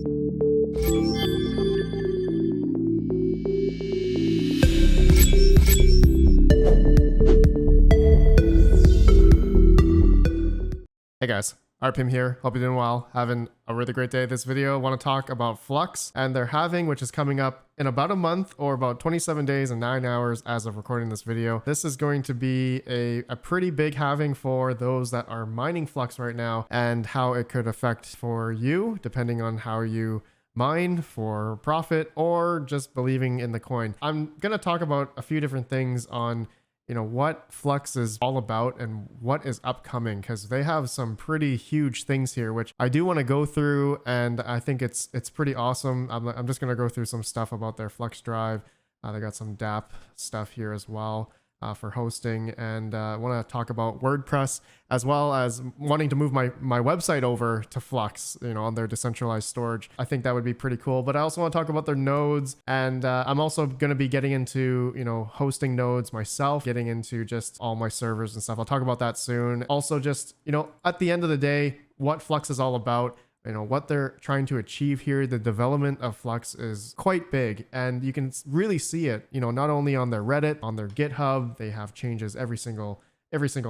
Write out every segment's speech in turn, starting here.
Hey guys, rPim here. Hope you're doing well. Having a really great day. This video, I want to talk about Flux and their halving, which is coming up in about a month or about 27 days and 9 hours as of recording this video. This is going to be a pretty big halving for those that are mining Flux right now, and how it could affect for you, depending on how you mine for profit or just believing in the coin. I'm going to talk about a few different things on what Flux is all about and what is upcoming, because they have some pretty huge things here, which I do want to go through, and I think it's pretty awesome. I'm just going to go through some stuff about their Flux drive. They got some DApp stuff here as well for hosting, and I want to talk about WordPress, as well as wanting to move my website over to Flux, on their decentralized storage. I think that would be pretty cool. But I also want to talk about their nodes, and I'm also going to be getting into hosting nodes myself, getting into just all my servers and stuff. I'll talk about that soon. Also, just at the end of the day, what Flux is all about. What they're trying to achieve here. The development of Flux is quite big, and you can really see it, not only on their Reddit, on their GitHub. They have changes every single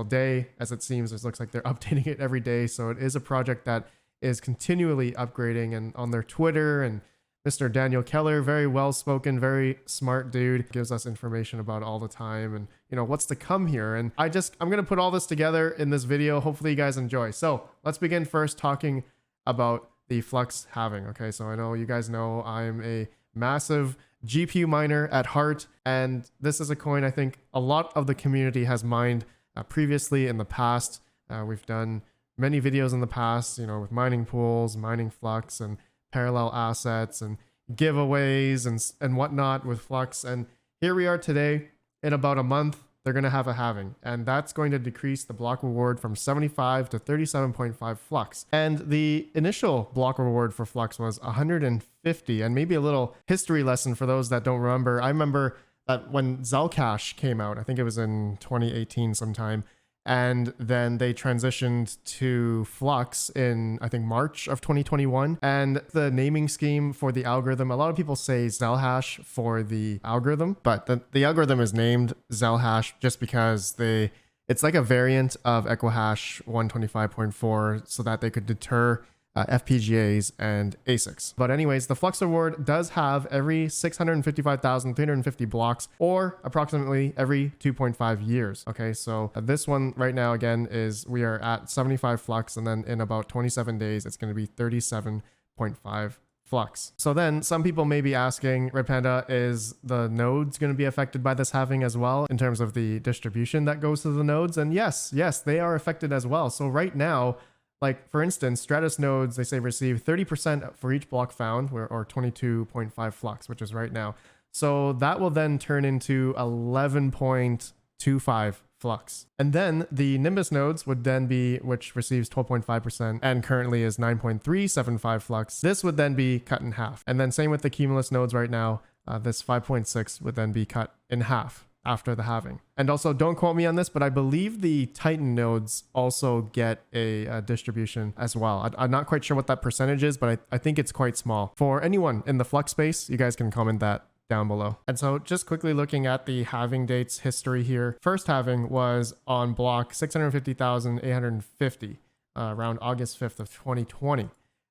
day, as it seems. It looks like they're updating it every day. So it is a project that is continually upgrading. And on their Twitter, and Mr. Daniel Keller, very well-spoken, very smart dude, gives us information about all the time and what's to come here. And I'm going to put all this together in this video. Hopefully you guys enjoy. So let's begin first talking about the Flux halving. Okay, so I know you guys know I'm a massive GPU miner at heart, and this is a coin I think a lot of the community has mined previously in the past. We've done many videos in the past, with mining pools, mining Flux, and parallel assets, and giveaways, and whatnot with Flux. And here we are today. In about a month, they're going to have a halving, and that's going to decrease the block reward from 75 to 37.5 Flux. And the initial block reward for Flux was 150. And maybe a little history lesson for those that don't remember. I remember that when Zcash came out, I think it was in 2018 sometime, and then they transitioned to Flux in, I think, March of 2021. And the naming scheme for the algorithm, a lot of people say Zelhash for the algorithm, but the algorithm is named Zelhash just because it's like a variant of Equihash 125.4 so that they could deter FPGAs and ASICs. But anyways, the Flux reward does have every 655,350 blocks, or approximately every 2.5 years. Okay, so this one right now, again, we are at 75 Flux, and then in about 27 days, it's going to be 37.5 Flux. So then some people may be asking, Red Panda, is the nodes going to be affected by this halving as well in terms of the distribution that goes to the nodes? And yes, they are affected as well. So right now, like for instance, Stratus nodes, they say receive 30% for each block found, or 22.5 Flux, which is right now. So that will then turn into 11.25 Flux. And then the Nimbus nodes would then be, which receives 12.5% and currently is 9.375 Flux. This would then be cut in half. And then same with the Cumulus nodes right now, this 5.6 would then be cut in half after the halving. And also, don't quote me on this, but I believe the Titan nodes also get a distribution as well. I'm not quite sure what that percentage is, but I think it's quite small. For anyone in the Flux space, you guys can comment that down below. And so just quickly looking at the halving dates history here. First halving was on block 650,850 around August 5th of 2020.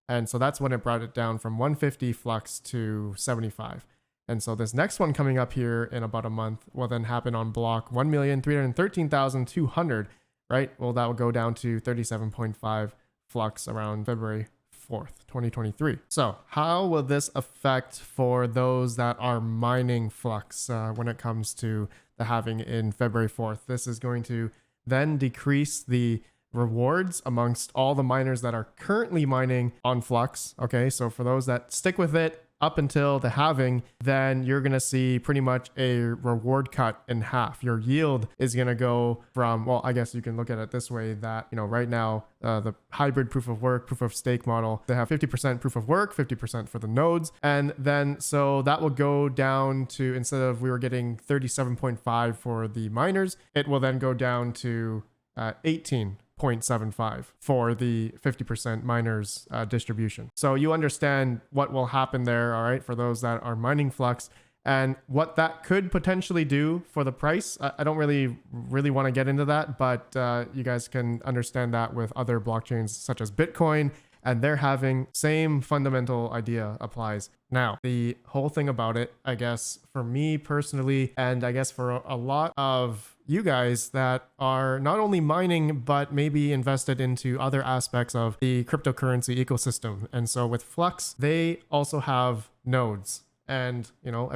And so that's when it brought it down from 150 Flux to 75. And so this next one coming up here in about a month will then happen on block 1,313,200, right? Well, that will go down to 37.5 Flux around February 4th, 2023. So how will this affect for those that are mining Flux when it comes to the halving in February 4th? This is going to then decrease the rewards amongst all the miners that are currently mining on Flux. Okay, so for those that stick with it up until the halving, then you're going to see pretty much a reward cut in half. Your yield is going to go from, well, I guess you can look at it this way, that, right now, the hybrid proof of work, proof of stake model, they have 50% proof of work, 50% for the nodes. And then, so that will go down to, instead of we were getting 37.5 for the miners, it will then go down to 18 0.75 for the 50% miners distribution. So you understand what will happen there, all right, for those that are mining Flux, and what that could potentially do for the price. I don't really want to get into that, but you guys can understand that with other blockchains such as Bitcoin, and they're having same fundamental idea applies. Now, the whole thing about it, I guess for me personally, and I guess for a lot of you guys that are not only mining, but maybe invested into other aspects of the cryptocurrency ecosystem. And so with Flux, they also have nodes. And, you know,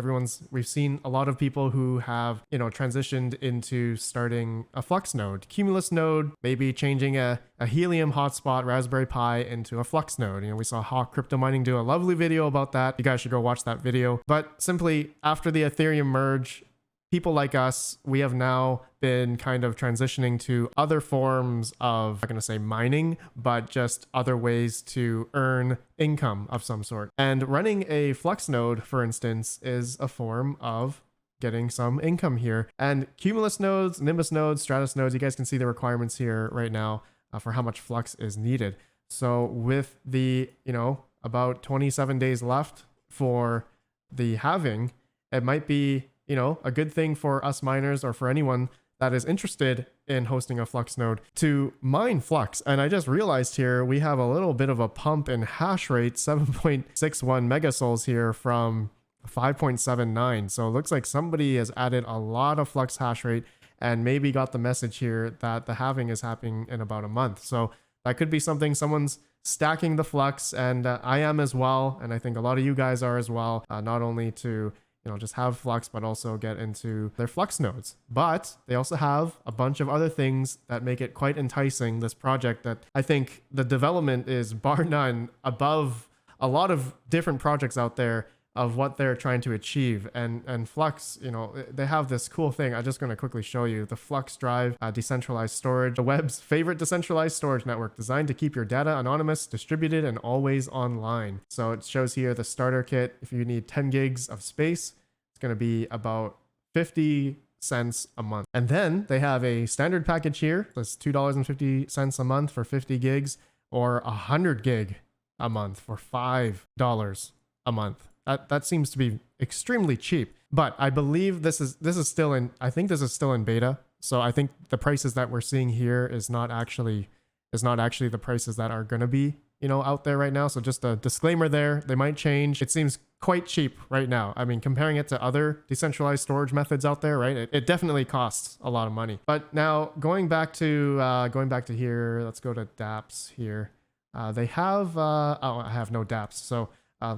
we've seen a lot of people who have, you know, transitioned into starting a Flux node, Cumulus node, maybe changing a Helium hotspot Raspberry Pi into a Flux node. You know, we saw Hawk Crypto Mining do a lovely video about that. You guys should go watch that video. But simply after the Ethereum merge, people like us, we have now been kind of transitioning to other forms of, I'm not going to say mining, but just other ways to earn income of some sort. And running a Flux node, for instance, is a form of getting some income here. And Cumulus nodes, Nimbus nodes, Stratus nodes, you guys can see the requirements here right now for how much Flux is needed. So with the, you know, about 27 days left for the halving, it might be, you know, a good thing for us miners or for anyone that is interested in hosting a Flux node to mine Flux. And I just realized here we have a little bit of a pump in hash rate, 7.61 megasouls here from 5.79. So it looks like somebody has added a lot of Flux hash rate and maybe got the message here that the halving is happening in about a month. So that could be something someone's stacking the Flux, and I am as well. And I think a lot of you guys are as well, not only to, you know, just have Flux, but also get into their Flux nodes. But they also have a bunch of other things that make it quite enticing, this project, that I think the development is bar none above a lot of different projects out there of what they're trying to achieve. And Flux, you know, they have this cool thing. I'm just going to quickly show you the Flux Drive decentralized storage, the web's favorite decentralized storage network designed to keep your data anonymous, distributed, and always online. So it shows here the starter kit. If you need 10 gigs of space, it's going to be about 50 cents a month. And then they have a standard package here. That's $2.50 a month for 50 gigs, or 100 gig a month for $5 a month. That seems to be extremely cheap, but I believe this is still in, I think this is still in beta. So I think the prices that we're seeing here is not actually the prices that are going to be, you know, out there right now. So just a disclaimer there, they might change. It seems quite cheap right now. I mean, comparing it to other decentralized storage methods out there, right? It definitely costs a lot of money. But now going back to here, let's go to dApps here. They have, oh, I have no dApps. So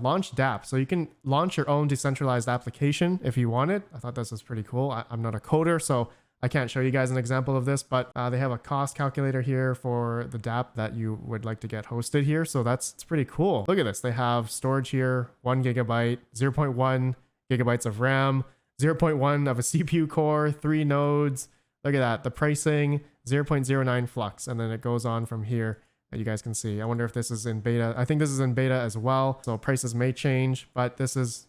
launch dApp. So you can launch your own decentralized application if you want it. I thought this was pretty cool. I'm not a coder, so I can't show you guys an example of this, but they have a cost calculator here for the dApp that you would like to get hosted here. So it's pretty cool. Look at this. They have storage here, 1 gigabyte, 0.1 gigabytes of RAM, 0.1 of a CPU core, 3 nodes. Look at that. The pricing, 0.09 Flux. And then it goes on from here. You guys can see. I wonder if this is in beta. I think this is in beta as well. So prices may change, but this is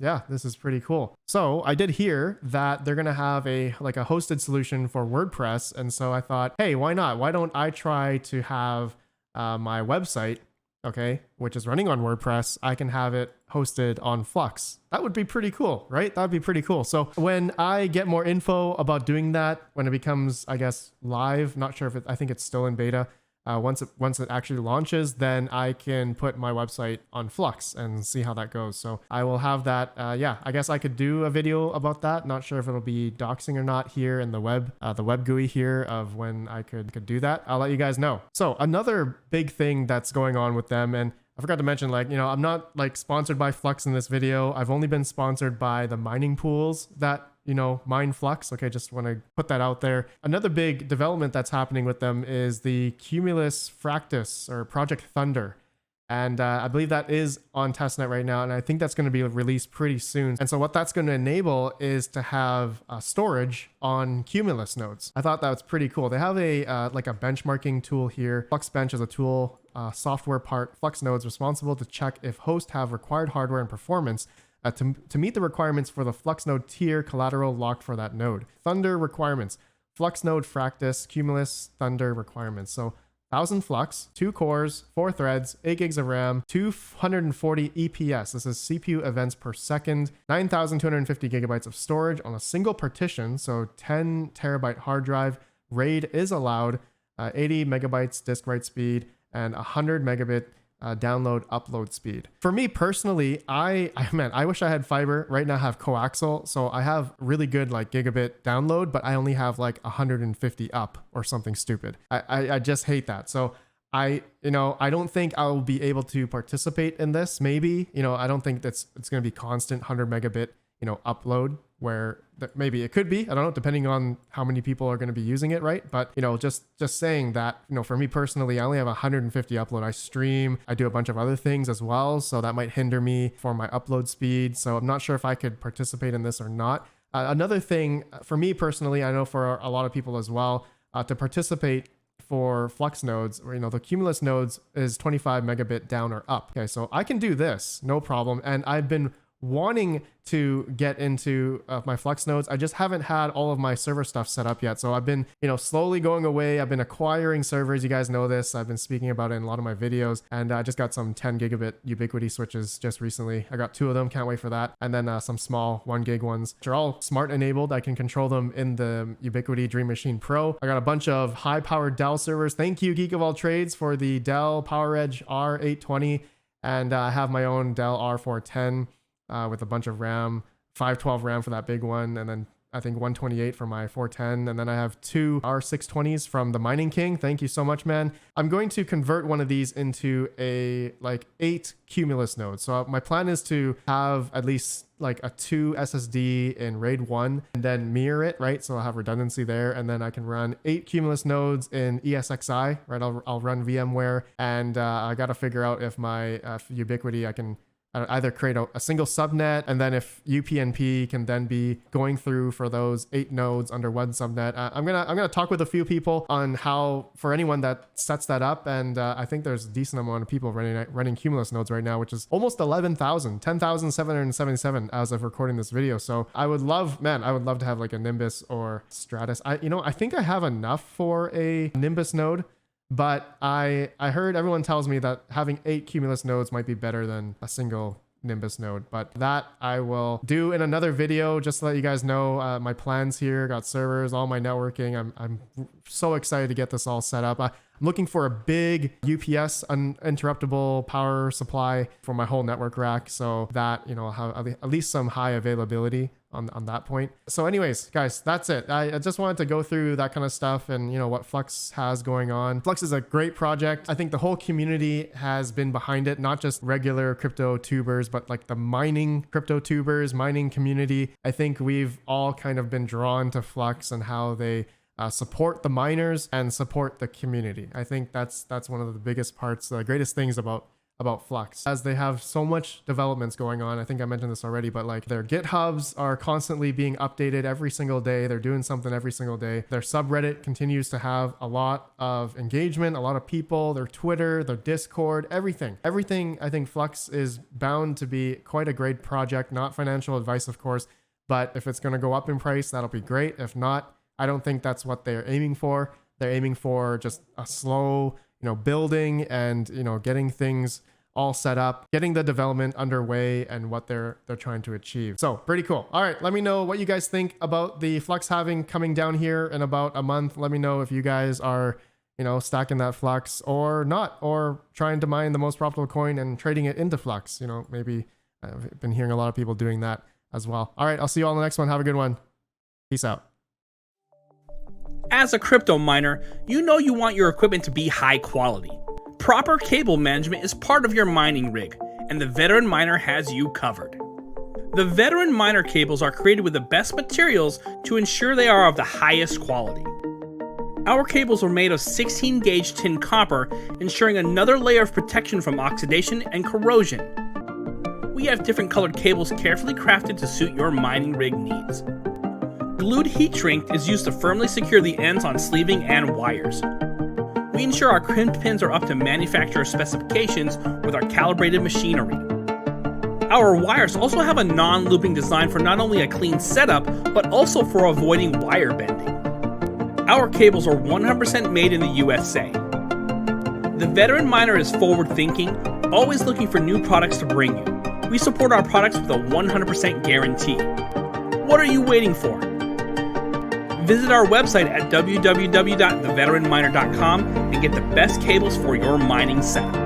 pretty cool. So I did hear that they're going to have a hosted solution for WordPress. And so I thought, hey, why not? Why don't I try to have my website, okay, which is running on WordPress, I can have it hosted on Flux. That would be pretty cool, right? That would be pretty cool. So when I get more info about doing that, when it becomes, I guess, live, not sure if I think it's still in beta. Once it actually launches, then I can put my website on Flux and see how that goes. So I will have that. Yeah, I guess I could do a video about that. Not sure if it'll be doxing or not here in the web GUI here of when I could do that. I'll let you guys know. So another big thing that's going on with them, and I forgot to mention, like, you know, I'm not like sponsored by Flux in this video. I've only been sponsored by the mining pools that, you know, mine Flux. Okay, just want to put that out there. Another big development that's happening with them is the Cumulus Fractus or Project Thunder. And I believe that is on testnet right now. And I think that's going to be released pretty soon. And so what that's going to enable is to have storage on Cumulus nodes. I thought that was pretty cool. They have a like a benchmarking tool here. FluxBench is a tool, software part. Flux nodes responsible to check if hosts have required hardware and performance to meet the requirements for the Flux node tier collateral locked for that node. Thunder requirements. Flux node Fractus, Cumulus, Thunder requirements. So 1000 flux, 2 cores, 4 threads, 8 gigs of RAM, 240 EPS. This is CPU events per second, 9,250 gigabytes of storage on a single partition. So 10 terabyte hard drive. RAID is allowed, 80 megabytes disk write speed, and 100 megabit download upload speed. For me personally, I wish I had fiber. Right now I have coaxial, so I have really good like gigabit download, but I only have like 150 up or something stupid. I just hate that. So I don't think I'll be able to participate in this. Maybe, I don't think it's going to be constant 100 megabit, upload, where maybe it could be, I don't know, depending on how many people are going to be using it, right? But, just saying that, for me personally, I only have 150 upload. I stream, I do a bunch of other things as well. So that might hinder me for my upload speed. So I'm not sure if I could participate in this or not. Another thing for me personally, I know for a lot of people as well, to participate for Flux nodes, or the Cumulus nodes is 25 megabit down or up. Okay, so I can do this, no problem. And I've been wanting to get into my Flux nodes. I just haven't had all of my server stuff set up yet. So I've been, slowly going away. I've been acquiring servers. You guys know this. I've been speaking about it in a lot of my videos. And I just got some 10 gigabit Ubiquiti switches just recently. I got 2 of them. Can't wait for that. And then some small 1 gig ones, which are all smart enabled. I can control them in the Ubiquiti Dream Machine Pro. I got a bunch of high powered Dell servers. Thank you, Geek of All Trades, for the Dell PowerEdge R820. And I have my own Dell R410. With a bunch of RAM, 512 RAM for that big one, and then I think 128 for my 410, and then I have 2 R620s from the Mining King. Thank you so much, man. I'm going to convert one of these into a 8 Cumulus nodes. So my plan is to have at least like a 2 SSD in RAID 1 and then mirror it, right? So I'll have redundancy there, and then I can run 8 Cumulus nodes in ESXi, right? I'll run VMware, and I got to figure out if my Ubiquiti, I can either create a single subnet, and then if UPnP can then be going through for those 8 nodes under one subnet. I'm gonna talk with a few people on how, for anyone that sets that up, and I think there's a decent amount of people running Cumulus nodes right now, which is almost 11,000, 10,777 as of recording this video. So I would love to have like a Nimbus or Stratus. I think I have enough for a Nimbus node. But I heard everyone tells me that having 8 Cumulus nodes might be better than a single Nimbus node. But that I will do in another video, just to let you guys know my plans here. Got servers, all my networking. I'm so excited to get this all set up. I'm looking for a big UPS, uninterruptible power supply for my whole network rack, so that I'll have at least some high availability on that point. So anyways, guys, that's it. I just wanted to go through that kind of stuff and what Flux has going on. Flux is a great project. I think the whole community has been behind it, not just regular crypto tubers, but like the mining crypto tubers, mining community. I think we've all kind of been drawn to Flux and how they support the miners and support the community. I think that's one of the biggest parts, the greatest things about Flux, as they have so much developments going on. I think I mentioned this already, but like their GitHubs are constantly being updated every single day. They're doing something every single day. Their subreddit continues to have a lot of engagement, a lot of people, their Twitter, their Discord, everything. I think Flux is bound to be quite a great project. Not financial advice, of course, but if it's going to go up in price, that'll be great. If not, I don't think that's what they're aiming for. They're aiming for just a slow, building and, getting things all set up, getting the development underway and what they're trying to achieve. So pretty cool. All right. Let me know what you guys think about the Flux Halving coming down here in about a month. Let me know if you guys are, stacking that Flux or not, or trying to mine the most profitable coin and trading it into Flux. Maybe I've been hearing a lot of people doing that as well. All right. I'll see you all in the next one. Have a good one. Peace out. As a crypto miner, you want your equipment to be high quality. Proper cable management is part of your mining rig, and the Veteran Miner has you covered. The Veteran Miner cables are created with the best materials to ensure they are of the highest quality. Our cables are made of 16 gauge tin copper, ensuring another layer of protection from oxidation and corrosion. We have different colored cables carefully crafted to suit your mining rig needs. Glued heat shrink is used to firmly secure the ends on sleeving and wires. We ensure our crimped pins are up to manufacturer specifications with our calibrated machinery. Our wires also have a non-looping design for not only a clean setup, but also for avoiding wire bending. Our cables are 100% made in the USA. The Veteran Miner is forward-thinking, always looking for new products to bring you. We support our products with a 100% guarantee. What are you waiting for? Visit our website at www.theveteranminer.com and get the best cables for your mining setup.